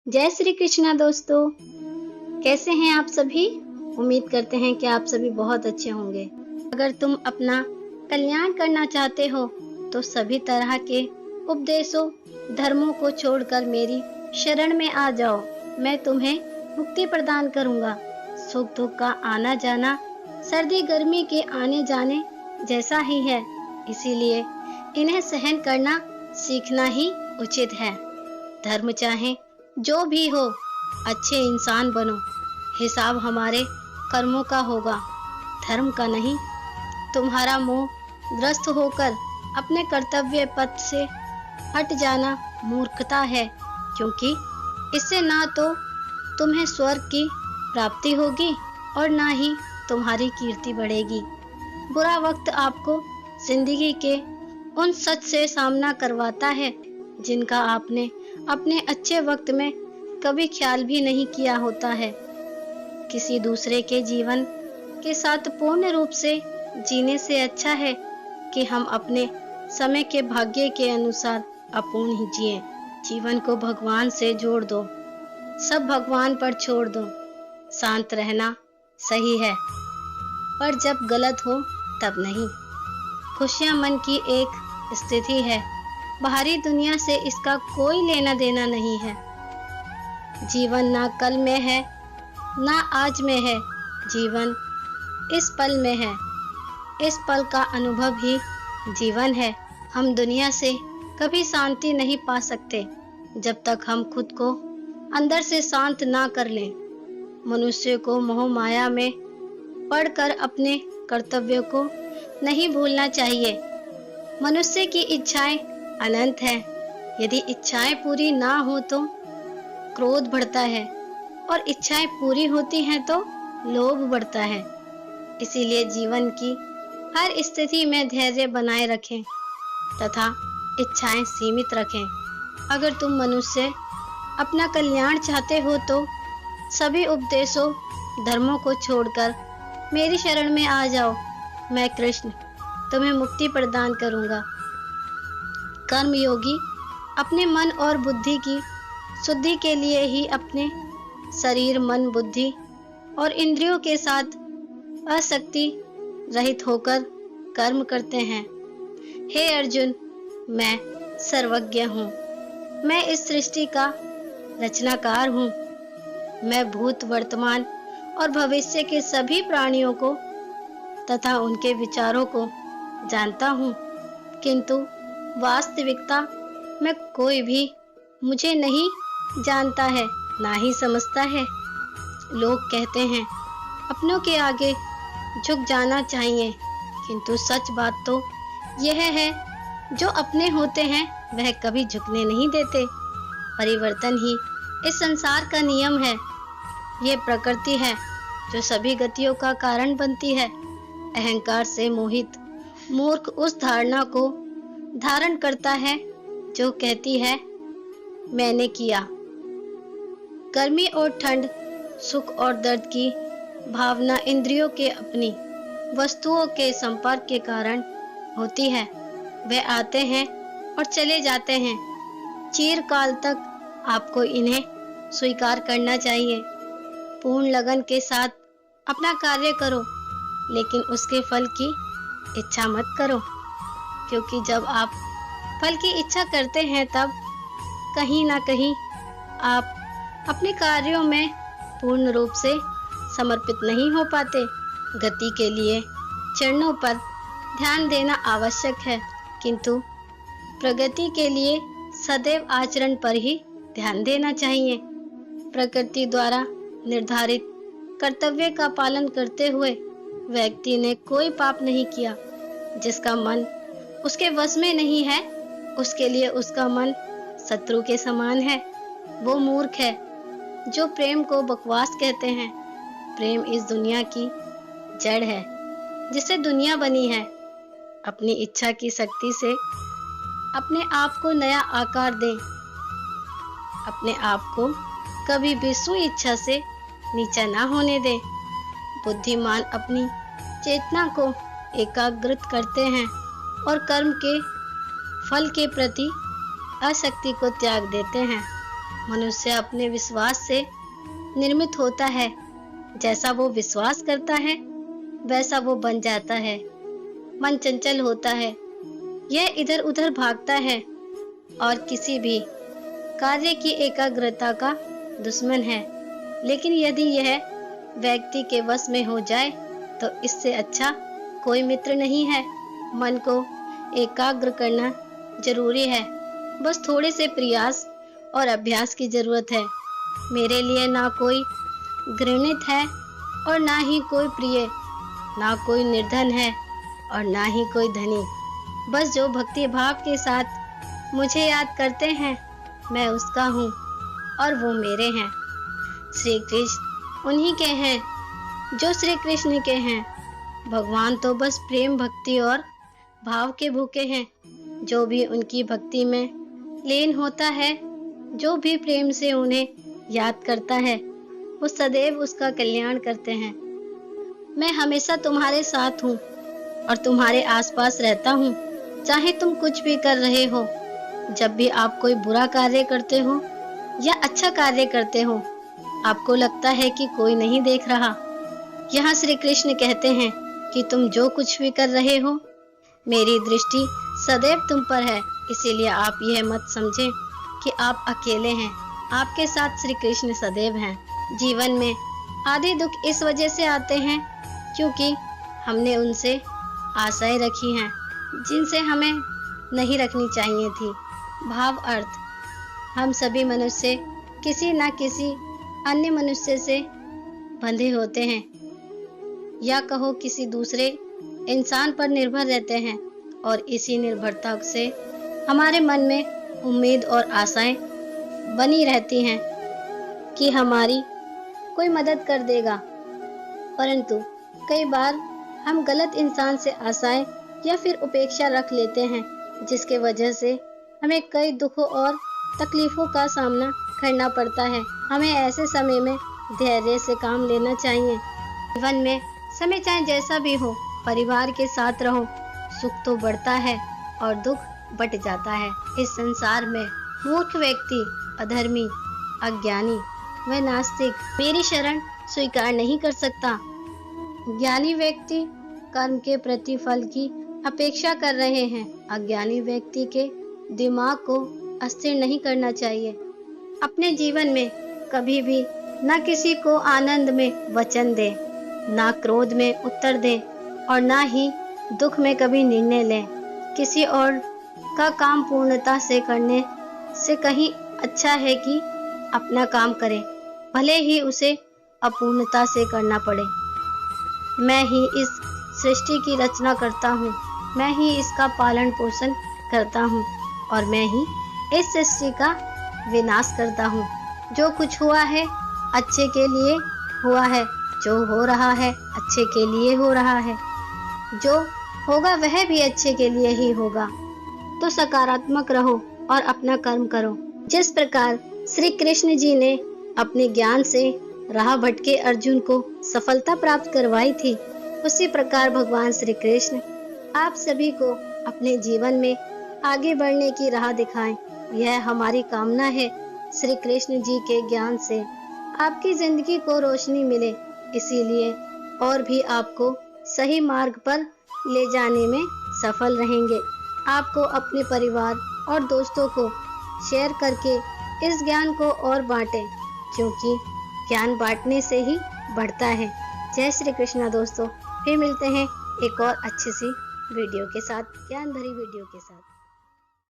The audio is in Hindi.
जय श्री कृष्णा दोस्तों। कैसे हैं आप सभी। उम्मीद करते हैं कि आप सभी बहुत अच्छे होंगे। अगर तुम अपना कल्याण करना चाहते हो तो सभी तरह के उपदेशों धर्मों को छोड़कर मेरी शरण में आ जाओ। मैं तुम्हें मुक्ति प्रदान करूंगा। सुख दुख का आना जाना सर्दी गर्मी के आने जाने जैसा ही है, इसीलिए इन्हें सहन करना सीखना ही उचित है। धर्म चाहे जो भी हो, अच्छे इंसान बनो। हिसाब हमारे कर्मों का होगा, धर्म का नहीं। तुम्हारा मोह ग्रस्त होकर अपने कर्तव्य पथ से हट जाना मूर्खता है, क्योंकि इससे ना तो तुम्हें स्वर्ग की प्राप्ति होगी और ना ही तुम्हारी कीर्ति बढ़ेगी। बुरा वक्त आपको जिंदगी के उन सच से सामना करवाता है जिनका आपने अपने अच्छे वक्त में कभी ख्याल भी नहीं किया होता है। किसी दूसरे के जीवन के साथ पूर्ण रूप से जीने से अच्छा है कि हम अपने समय के भाग्य के अनुसार अपूर्ण ही जिएं। जीवन को भगवान से जोड़ दो, सब भगवान पर छोड़ दो। शांत रहना सही है, पर जब गलत हो तब नहीं। खुशियां मन की एक स्थिति है, बाहरी दुनिया से इसका कोई लेना देना नहीं है। जीवन ना कल में है ना आज में है, जीवन इस पल में है। इस पल का अनुभव ही जीवन है। हम दुनिया से कभी शांति नहीं पा सकते जब तक हम खुद को अंदर से शांत ना कर लें। मनुष्य को मोह माया में पढ़कर अपने कर्तव्यों को नहीं भूलना चाहिए। मनुष्य की इच्छाएं अनंत हैं। यदि इच्छाएं पूरी ना हो तो क्रोध बढ़ता है और इच्छाएं पूरी होती हैं तो लोभ बढ़ता है। इसीलिए जीवन की हर स्थिति में धैर्य बनाए रखें तथा इच्छाएं सीमित रखें। अगर तुम मनुष्य अपना कल्याण चाहते हो तो सभी उपदेशों धर्मों को छोड़कर मेरी शरण में आ जाओ। मैं कृष्ण तुम्हें मुक्ति प्रदान करूंगा। कर्मयोगी अपने मन और बुद्धि की शुद्धि के लिए ही अपने शरीर मन बुद्धि और इंद्रियों के साथ आसक्ति रहित होकर कर्म करते हैं। हे अर्जुन, मैं सर्वज्ञ हूँ। मैं इस सृष्टि का रचनाकार हूँ। मैं भूत वर्तमान और भविष्य के सभी प्राणियों को तथा उनके विचारों को जानता हूँ, किंतु वास्तविकता में कोई भी मुझे नहीं जानता है ना ही समझता है। लोग कहते हैं अपनों के आगे झुक जाना चाहिए, किंतु सच बात तो यह है जो अपने होते हैं वह कभी झुकने नहीं देते। परिवर्तन ही इस संसार का नियम है। ये प्रकृति है जो सभी गतियों का कारण बनती है। अहंकार से मोहित मूर्ख उस धारणा को धारण करता है जो कहती है मैंने किया। गर्मी और ठंड, सुख और दर्द की भावना इंद्रियों के अपनी वस्तुओं के संपर्क के कारण होती है। वे आते हैं और चले जाते हैं। चिरकाल तक आपको इन्हें स्वीकार करना चाहिए। पूर्ण लगन के साथ अपना कार्य करो, लेकिन उसके फल की इच्छा मत करो, क्योंकि जब आप फल की इच्छा करते हैं तब कहीं ना कहीं आप अपने कार्यों में पूर्ण रूप से समर्पित नहीं हो पाते। गति के लिए चरणों पर ध्यान देना आवश्यक है, किंतु प्रगति के लिए सदैव आचरण पर ही ध्यान देना चाहिए। प्रकृति द्वारा निर्धारित कर्तव्य का पालन करते हुए व्यक्ति ने कोई पाप नहीं किया। जिसका मन उसके वश में नहीं है, उसके लिए उसका मन शत्रु के समान है। वो मूर्ख है जो प्रेम को बकवास कहते हैं। प्रेम इस दुनिया की जड़ है जिससे दुनिया बनी है। अपनी इच्छा की शक्ति से अपने आप को नया आकार दें। अपने आप को कभी भी स्व इच्छा से नीचा ना होने दें। बुद्धिमान अपनी चेतना को एकाग्रित करते हैं और कर्म के फल के प्रति आसक्ति को त्याग देते हैं। मनुष्य अपने विश्वास से निर्मित होता है। जैसा वो विश्वास करता है वैसा वो बन जाता है। मन चंचल होता है, यह इधर उधर भागता है और किसी भी कार्य की एकाग्रता का दुश्मन है। लेकिन यदि यह व्यक्ति के वश में हो जाए तो इससे अच्छा कोई मित्र नहीं है। मन को एकाग्र करना जरूरी है, बस थोड़े से प्रयास और अभ्यास की जरूरत है। मेरे लिए ना कोई घृणित है और ना ही कोई प्रिय, ना कोई निर्धन है और ना ही कोई धनी। बस जो भक्ति भाव के साथ मुझे याद करते हैं मैं उसका हूँ और वो मेरे हैं। श्री कृष्ण उन्हीं के हैं जो श्री कृष्ण के हैं। भगवान तो बस प्रेम भक्ति और भाव के भूखे हैं। जो भी उनकी भक्ति में लीन होता है, जो भी प्रेम से उन्हें याद करता है, वो सदैव उसका कल्याण करते हैं। मैं हमेशा तुम्हारे साथ हूँ और तुम्हारे आसपास रहता हूँ, चाहे तुम कुछ भी कर रहे हो। जब भी आप कोई बुरा कार्य करते हो या अच्छा कार्य करते हो, आपको लगता है कि कोई नहीं देख रहा। यहाँ श्री कृष्ण कहते हैं कि तुम जो कुछ भी कर रहे हो, मेरी दृष्टि सदैव तुम पर है। इसीलिए आप यह मत समझें कि आप अकेले हैं, आपके साथ श्री कृष्ण सदैव हैं। जीवन में आधे दुख इस वजह से आते हैं क्योंकि हमने उनसे आशाएं रखी हैं जिनसे हमें नहीं रखनी चाहिए थी। भाव अर्थ, हम सभी मनुष्य किसी न किसी अन्य मनुष्य से बंधे होते हैं या कहो किसी दूसरे इंसान पर निर्भर रहते हैं और इसी निर्भरता से हमारे मन में उम्मीद और आशाएं बनी रहती हैं कि हमारी कोई मदद कर देगा। परंतु कई बार हम गलत इंसान से आशाएं या फिर उपेक्षा रख लेते हैं, जिसके वजह से हमें कई दुखों और तकलीफों का सामना करना पड़ता है। हमें ऐसे समय में धैर्य से काम लेना चाहिए। जीवन में समय चाहे जैसा भी हो, परिवार के साथ रहो, सुख तो बढ़ता है और दुख बट जाता है। इस संसार में मूर्ख व्यक्ति, अधर्मी, अज्ञानी व नास्तिक मेरी शरण स्वीकार नहीं कर सकता। ज्ञानी व्यक्ति कर्म के प्रतिफल की अपेक्षा कर रहे हैं। अज्ञानी व्यक्ति के दिमाग को अस्थिर नहीं करना चाहिए। अपने जीवन में कभी भी न किसी को आनंद में वचन दे, ना क्रोध में उत्तर दे और ना ही दुख में कभी निर्णय लें। किसी और का काम पूर्णता से करने से कहीं अच्छा है कि अपना काम करें, भले ही उसे अपूर्णता से करना पड़े। मैं ही इस सृष्टि की रचना करता हूँ, मैं ही इसका पालन पोषण करता हूँ और मैं ही इस सृष्टि का विनाश करता हूँ। जो कुछ हुआ है अच्छे के लिए हुआ है, जो हो रहा है अच्छे के लिए हो रहा है, जो होगा वह भी अच्छे के लिए ही होगा। तो सकारात्मक रहो और अपना कर्म करो। जिस प्रकार श्री कृष्ण जी ने अपने ज्ञान से राह भटके अर्जुन को सफलता प्राप्त करवाई थी, उसी प्रकार भगवान श्री कृष्ण आप सभी को अपने जीवन में आगे बढ़ने की राह दिखाएं। यह हमारी कामना है। श्री कृष्ण जी के ज्ञान से आपकी जिंदगी को रोशनी मिले, इसीलिए और भी आपको सही मार्ग पर ले जाने में सफल रहेंगे। आपको अपने परिवार और दोस्तों को शेयर करके इस ज्ञान को और बांटें, क्योंकि ज्ञान बांटने से ही बढ़ता है। जय श्री कृष्णा दोस्तों, फिर मिलते हैं एक और अच्छी सी वीडियो के साथ, ज्ञान भरी वीडियो के साथ।